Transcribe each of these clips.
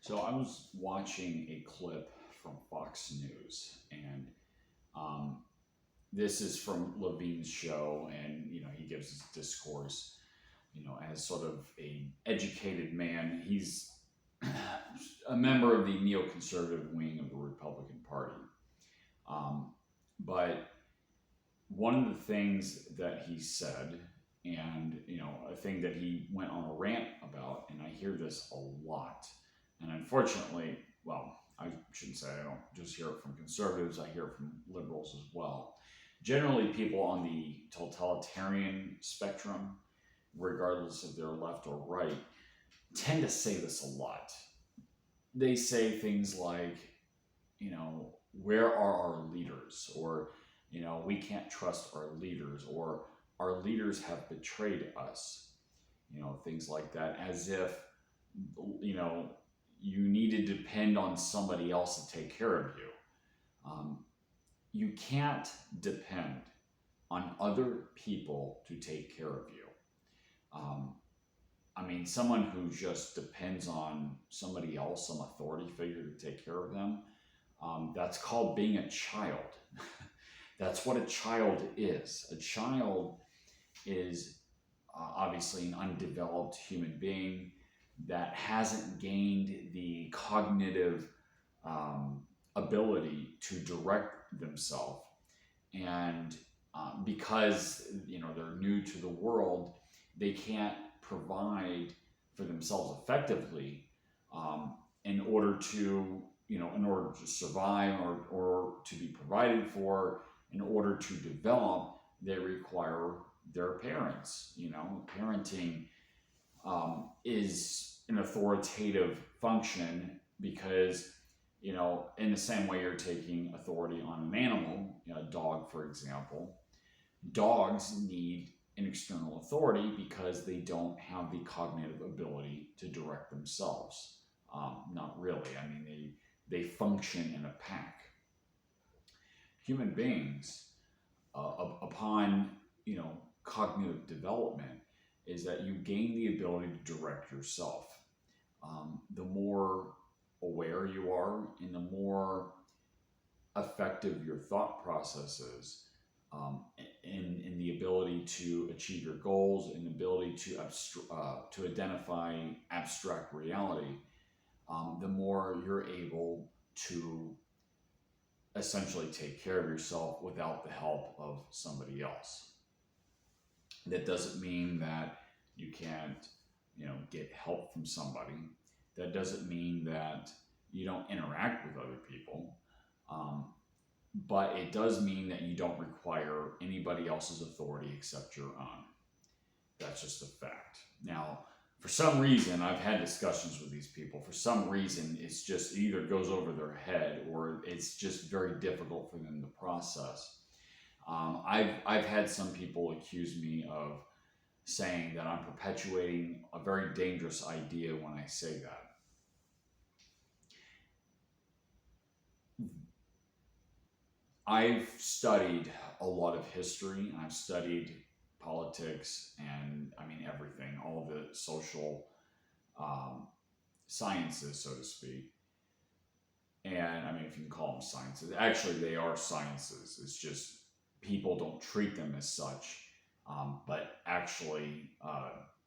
So I was watching a clip from Fox News, and um, this is from Levine's show, and he gives his discourse, as sort of a educated man. He's a member of the neoconservative wing of the Republican Party, um, but one of the things that he said, and a thing that he went on a rant about, and I hear this a lot, and unfortunately, well, I shouldn't say I don't just hear it from conservatives, I hear it from liberals as well. Generally, people on the totalitarian spectrum, regardless if they're left or right, tend to say this a lot. They say things like, where are our leaders? Or, we can't trust our leaders, or our leaders have betrayed us, things like that, as if, you know, you need to depend on somebody else to take care of you. Um, you can't depend on other people to take care of you. Um, someone who just depends on somebody else, some authority figure to take care of them, that's called being a child. That's what a child is. A child is obviously an undeveloped human being that hasn't gained the cognitive ability to direct themselves. And because they're new to the world, they can't provide for themselves effectively in order to survive, or to be provided for. In order to develop, they require their parents. Parenting is an authoritative function because, in the same way you're taking authority on an animal, a dog, for example, dogs need an external authority because they don't have the cognitive ability to direct themselves. Not really. They function in a pack. Human beings, upon cognitive development, is that you gain the ability to direct yourself. The more aware you are, and the more effective your thought process is, in the ability to achieve your goals, and the ability to identify abstract reality, the more you're able to essentially take care of yourself without the help of somebody else. That doesn't mean that you can't, get help from somebody. That doesn't mean that you don't interact with other people. But it does mean that you don't require anybody else's authority except your own. That's just a fact. Now, for some reason, I've had discussions with these people. For some reason, it's just either goes over their head, or it's just very difficult for them to process. I've had some people accuse me of saying that I'm perpetuating a very dangerous idea when I say that. I've studied a lot of history, and I've studied politics, and everything, all the social sciences, so to speak. And if you can call them sciences, actually they are sciences. It's just people don't treat them as such. But actually,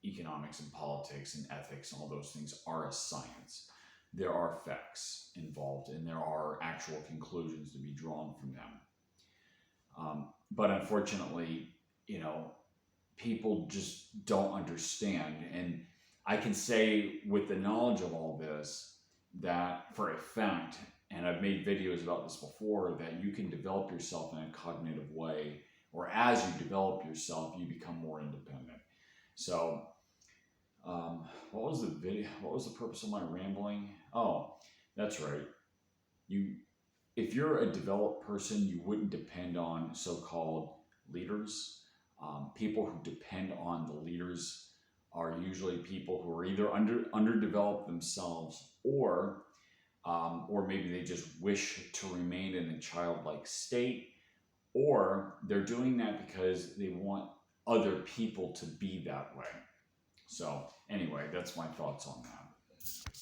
economics and politics and ethics and all those things are a science. There are facts involved, and there are actual conclusions to be drawn from them. But unfortunately, people just don't understand. And I can say, with the knowledge of all this, that for a fact, and I've made videos about this before, that you can develop yourself in a cognitive way, or as you develop yourself, you become more independent. So, what was the video? What was the purpose of my rambling? Oh, that's right. If you're a developed person, you wouldn't depend on so-called leaders. People who depend on the leaders are usually people who are either underdeveloped themselves, or maybe they just wish to remain in a childlike state, or they're doing that because they want other people to be that way. So anyway, that's my thoughts on that.